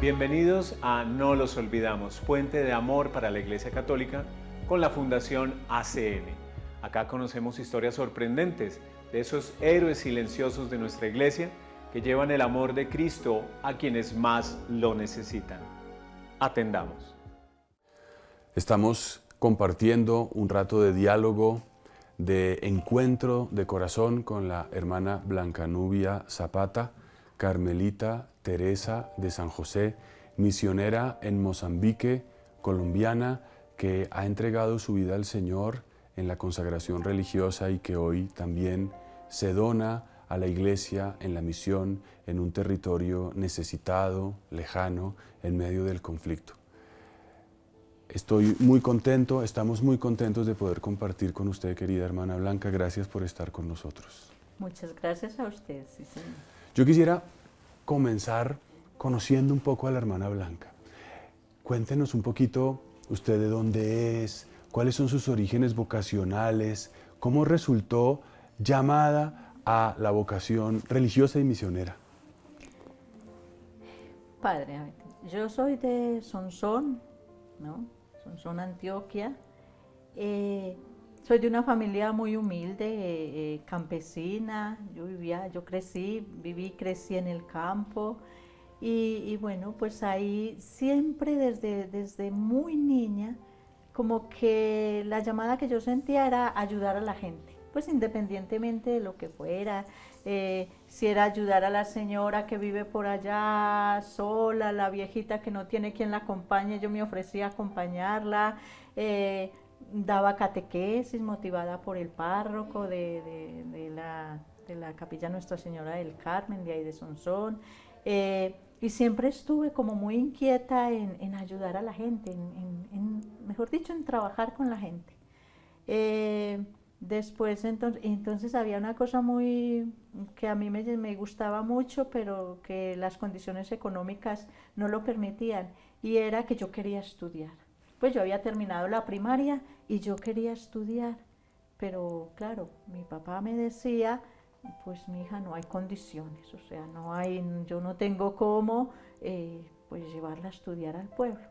Bienvenidos a No los olvidamos, puente de amor para la Iglesia Católica con la Fundación ACN. Acá conocemos historias sorprendentes de esos héroes silenciosos de nuestra Iglesia que llevan el amor de Cristo a quienes más lo necesitan. Atendamos. Estamos compartiendo un rato de diálogo, de encuentro de corazón con la hermana Blanca Nubia Zapata, Carmelita Teresa de San José, misionera en Mozambique, colombiana, que ha entregado su vida al Señor en la consagración religiosa y que hoy también se dona a la Iglesia en la misión en un territorio necesitado, lejano, en medio del conflicto. Estoy muy contento, estamos muy contentos de poder compartir con usted, querida hermana Blanca. Gracias por estar con nosotros. Muchas gracias a usted, sí, señor. Yo quisiera comenzar conociendo un poco a la hermana Blanca. Cuéntenos un poquito usted de dónde es, cuáles son sus orígenes vocacionales, cómo resultó llamada a la vocación religiosa y misionera. Padre, a ver, yo soy de Sonsón, ¿no? Sonsón, Antioquia. Soy de una familia muy humilde, campesina. Yo crecí en el campo. Y bueno, pues ahí siempre desde muy niña, como que la llamada que yo sentía era ayudar a la gente, pues independientemente de lo que fuera, si era ayudar a la señora que vive por allá sola, la viejita que no tiene quien la acompañe, yo me ofrecía a acompañarla, daba catequesis motivada por el párroco de la capilla Nuestra Señora del Carmen, de ahí de Sonsón. Y siempre estuve como muy inquieta en ayudar a la gente, mejor dicho, en trabajar con la gente. Después, entonces había una cosa que a mí me gustaba mucho, pero que las condiciones económicas no lo permitían, y era que yo quería estudiar. Pues yo había terminado la primaria y yo quería estudiar, pero claro, mi papá me decía: pues mi hija, no hay condiciones, o sea, yo no tengo cómo pues llevarla a estudiar al pueblo.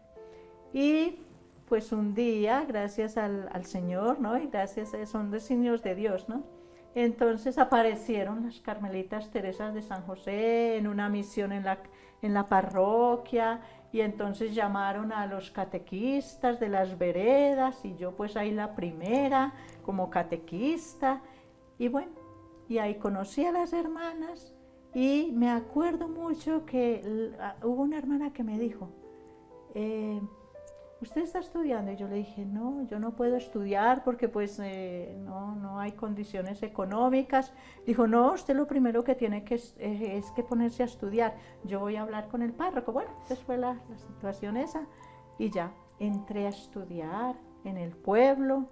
Y pues un día, gracias al Señor, ¿no? Y gracias son designios de Dios, ¿no? Entonces aparecieron las Carmelitas Teresas de San José en una misión en la parroquia, y entonces llamaron a los catequistas de las veredas, y yo pues ahí la primera como catequista, y bueno, y ahí conocí a las hermanas, y me acuerdo mucho que hubo una hermana que me dijo: ¿usted está estudiando? Y yo le dije: no, yo no puedo estudiar porque pues no hay condiciones económicas. Dijo: no, usted lo primero que tiene es que ponerse a estudiar. Yo voy a hablar con el párroco. Bueno, esa fue la situación esa, y ya entré a estudiar en el pueblo.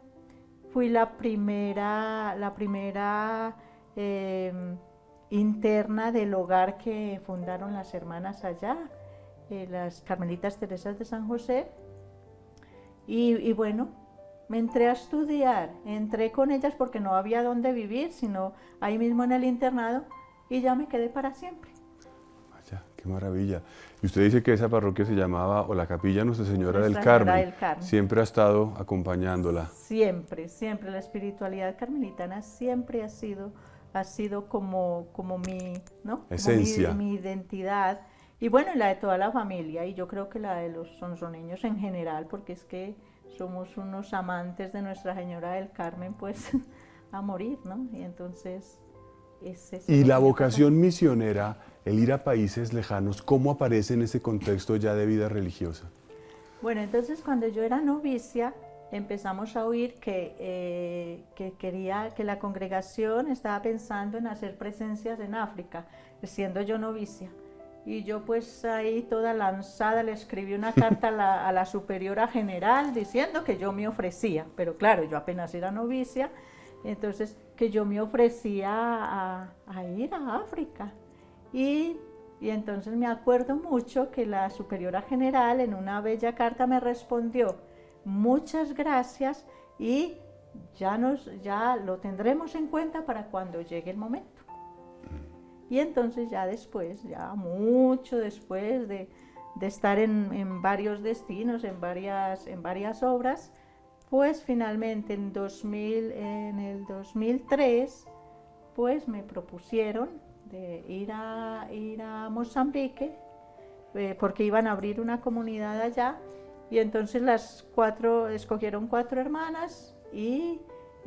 Fui la primera interna del hogar que fundaron las hermanas allá, las Carmelitas Teresas de San José. Y bueno, me entré a estudiar, entré con ellas porque no había dónde vivir, sino ahí mismo en el internado, y ya me quedé para siempre. Vaya, qué maravilla. Y usted dice que esa parroquia se llamaba, o la capilla Nuestra Señora del Nuestra Señora Carmen. del Carmen. Siempre ha estado acompañándola. Siempre, siempre. La espiritualidad carmelitana siempre ha sido como mi, ¿no? Esencia. Como mi identidad. Y bueno, la de toda la familia, y yo creo que la de los sonsoneños en general, porque es que somos unos amantes de Nuestra Señora del Carmen, pues a morir, ¿no? Y entonces Y la vocación misionera, el ir a países lejanos, ¿cómo aparece en ese contexto ya de vida religiosa? Bueno, entonces cuando yo era novicia, empezamos a oír que la congregación estaba pensando en hacer presencias en África, siendo yo novicia. Y yo pues ahí toda lanzada le escribí una carta a la superiora general diciendo que yo me ofrecía, pero claro, yo apenas era novicia, entonces que yo me ofrecía a ir a África. Y entonces me acuerdo mucho que la superiora general en una bella carta me respondió: muchas gracias, y ya lo tendremos en cuenta para cuando llegue el momento. Y entonces ya después, ya mucho después de estar en varios destinos, en varias obras, pues finalmente en el 2003 pues me propusieron de ir a Mozambique, porque iban a abrir una comunidad allá, y entonces escogieron 4 hermanas y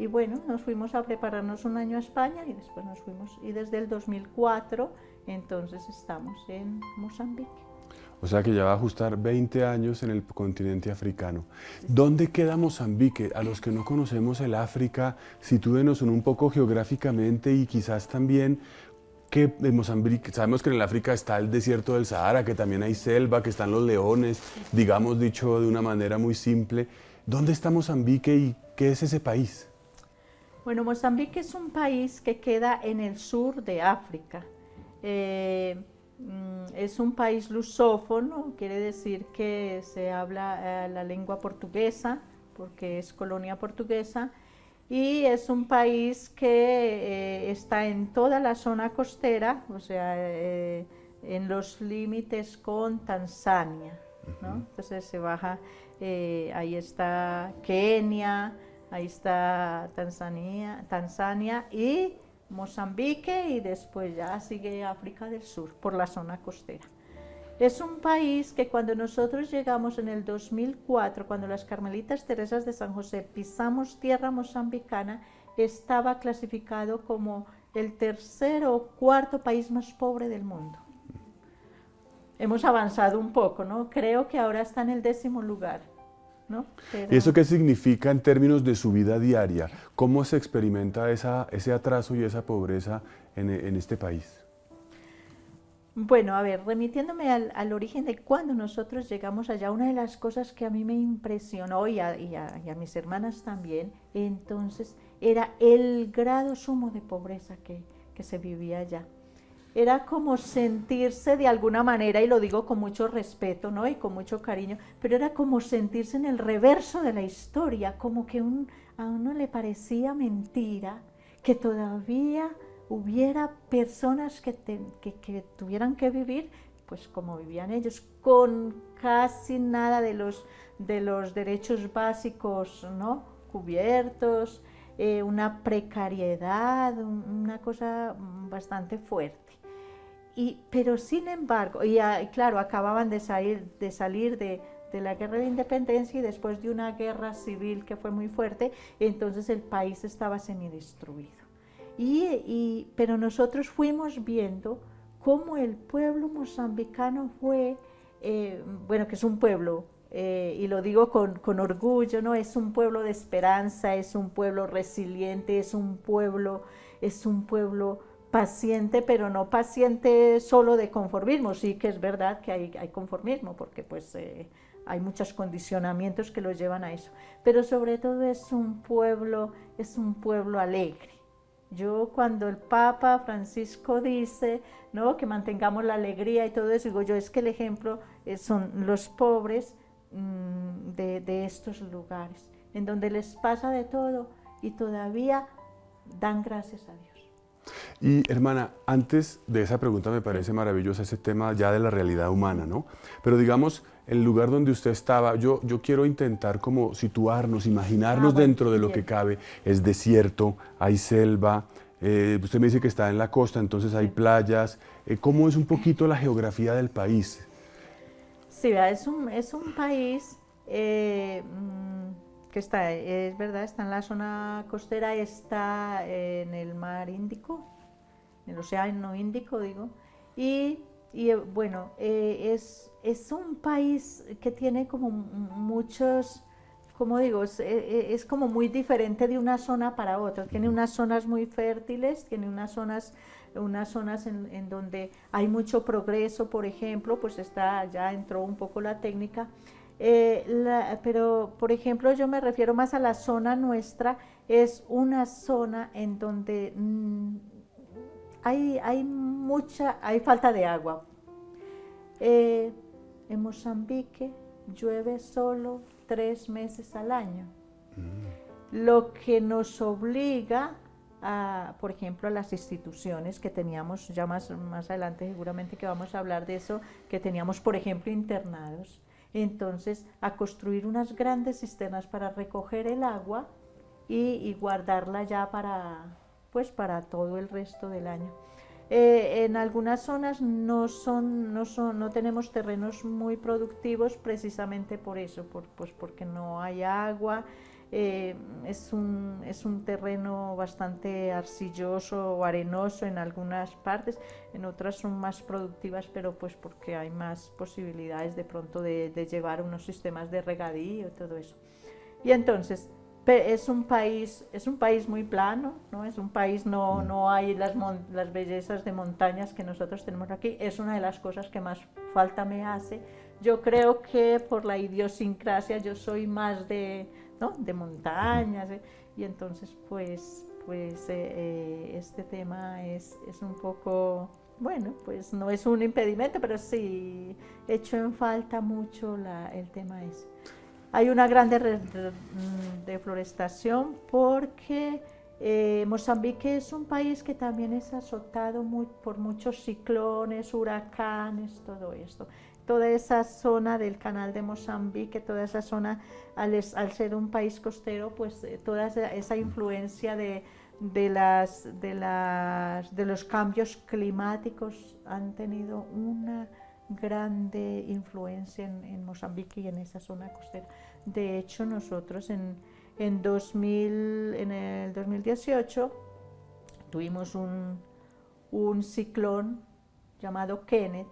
bueno, nos fuimos a prepararnos un año a España y después nos fuimos, y desde el 2004 entonces estamos en Mozambique. O sea que ya va a ajustar 20 años en el continente africano. ¿Dónde queda Mozambique? A los que no conocemos el África, sitúenos un poco geográficamente y quizás también que en Mozambique, sabemos que en el África está el desierto del Sahara, que también hay selva, que están los leones, digamos dicho de una manera muy simple. ¿Dónde está Mozambique y qué es ese país? Bueno, Mozambique es un país que queda en el sur de África. Es un país lusófono, quiere decir que se habla la lengua portuguesa, porque es colonia portuguesa, y es un país que está en toda la zona costera, o sea, en los límites con Tanzania, ¿no? Entonces se baja, ahí está Kenia, ahí está Tanzania y Mozambique, y después ya sigue África del Sur por la zona costera. Es un país que cuando nosotros llegamos en el 2004, cuando las Carmelitas Teresas de San José pisamos tierra mozambicana, estaba clasificado como el 3er o 4.er país más pobre del mundo. Hemos avanzado un poco, ¿no? Creo que ahora está en el 10.º lugar, ¿no? Pero... ¿Y eso qué significa en términos de su vida diaria? ¿Cómo se experimenta ese atraso y esa pobreza en este país? Bueno, a ver, remitiéndome al origen de cuando nosotros llegamos allá, una de las cosas que a mí me impresionó y a mis hermanas también, entonces, era el grado sumo de pobreza que se vivía allá. Era como sentirse de alguna manera, y lo digo con mucho respeto, ¿no? Y con mucho cariño, pero era como sentirse en el reverso de la historia, como que a uno le parecía mentira que todavía hubiera personas que tuvieran que vivir pues como vivían ellos, con casi nada de los derechos básicos, ¿no?, cubiertos, una precariedad, una cosa bastante fuerte. Pero sin embargo, claro, acababan de salir de la guerra de independencia y después de una guerra civil que fue muy fuerte, entonces el país estaba semidestruido. Pero nosotros fuimos viendo cómo el pueblo mozambicano fue, bueno, que es un pueblo, y lo digo con orgullo, ¿no? Es un pueblo de esperanza, es un pueblo resiliente, es un pueblo paciente, pero no paciente solo de conformismo. Sí que es verdad que hay conformismo, porque pues hay muchos condicionamientos que los llevan a eso, pero sobre todo es un pueblo alegre. Yo cuando el Papa Francisco dice, ¿no?, que mantengamos la alegría y todo eso, digo yo, es que el ejemplo son los pobres de estos lugares, en donde les pasa de todo y todavía dan gracias a Dios. Y hermana, antes de esa pregunta me parece maravilloso ese tema ya de la realidad humana, ¿no? Pero digamos, el lugar donde usted estaba, yo quiero intentar como situarnos, imaginarnos bueno, dentro de lo que cabe. Es desierto, hay selva, usted me dice que está en la costa, entonces hay playas. ¿Cómo es un poquito la geografía del país? Sí, es un país que está, es verdad, está en la zona costera, está en el mar Índico, en el océano Índico, digo, y bueno, es un país que tiene como muchos, como digo, es como muy diferente de una zona para otra. Tiene unas zonas muy fértiles, tiene unas zonas en donde hay mucho progreso, por ejemplo, pues ya entró un poco la técnica, pero por ejemplo yo me refiero más a la zona nuestra, es una zona en donde hay falta de agua. En Mozambique llueve solo 3 meses al año, lo que nos obliga por ejemplo, a las instituciones que teníamos, ya más adelante seguramente que vamos a hablar de eso, que teníamos, por ejemplo, internados. Entonces, a construir unas grandes cisternas para recoger el agua y guardarla ya para todo el resto del año. En algunas zonas no tenemos terrenos muy productivos precisamente por eso, porque no hay agua. Es un terreno bastante arcilloso o arenoso en algunas partes, en otras son más productivas, pero pues porque hay más posibilidades de pronto de llevar unos sistemas de regadío y todo eso. Y entonces es un país muy plano, ¿no? Es un país, no hay las bellezas de montañas que nosotros tenemos aquí. Es una de las cosas que más falta me hace. Yo creo que por la idiosincrasia yo soy más de montañas, y entonces este tema es un poco, bueno, pues no es un impedimento, pero sí echo en falta mucho el tema ese. Hay una gran deforestación porque Mozambique es un país que también es azotado por muchos ciclones, huracanes, todo esto. Toda esa zona del canal de Mozambique, toda esa zona, al ser un país costero, pues toda esa influencia de los cambios climáticos han tenido una grande influencia en Mozambique y en esa zona costera. De hecho, nosotros en el 2018 tuvimos un ciclón llamado Kenneth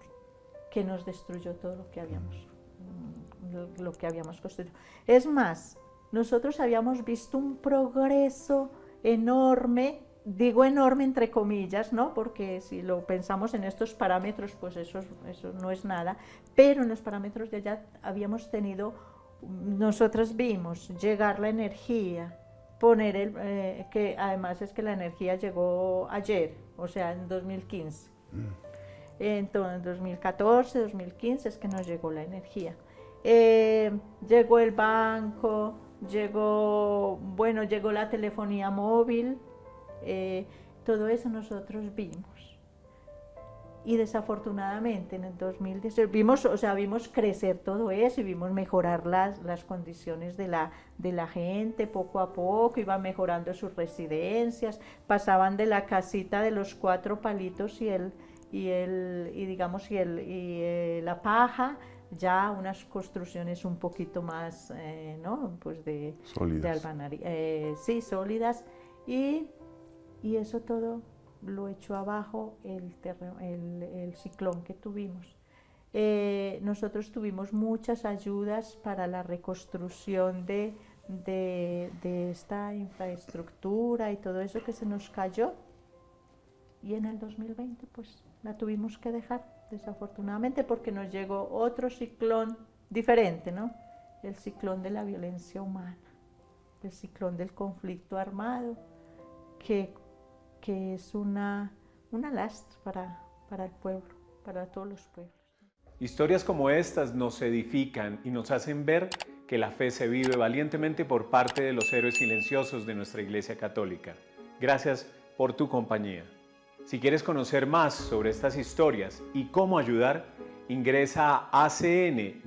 que nos destruyó todo lo que habíamos construido. Es más, nosotros habíamos visto un progreso enorme, digo enorme entre comillas, ¿no? Porque si lo pensamos en estos parámetros, pues eso no es nada, pero en los parámetros de allá habíamos tenido, nosotros vimos llegar la energía, que además es que la energía llegó ayer, o sea, en 2015. Entonces, en 2014, 2015 es que nos llegó la energía. Llegó el banco, llegó la telefonía móvil, todo eso nosotros vimos. Y desafortunadamente en el 2018 vimos crecer todo eso y vimos mejorar las condiciones de la gente poco a poco, iban mejorando sus residencias, pasaban de la casita de los 4 palitos la paja, ya unas construcciones un poquito más, pues sólidas. De albanaría, sí, sólidas, y eso todo lo echó abajo el ciclón que tuvimos. Nosotros tuvimos muchas ayudas para la reconstrucción de esta infraestructura y todo eso que se nos cayó, y en el 2020 pues la tuvimos que dejar, desafortunadamente, porque nos llegó otro ciclón diferente, ¿no? El ciclón de la violencia humana, el ciclón del conflicto armado, que es una lastra para el pueblo, para todos los pueblos. Historias como estas nos edifican y nos hacen ver que la fe se vive valientemente por parte de los héroes silenciosos de nuestra Iglesia Católica. Gracias por tu compañía. Si quieres conocer más sobre estas historias y cómo ayudar, ingresa a acn-perú.org.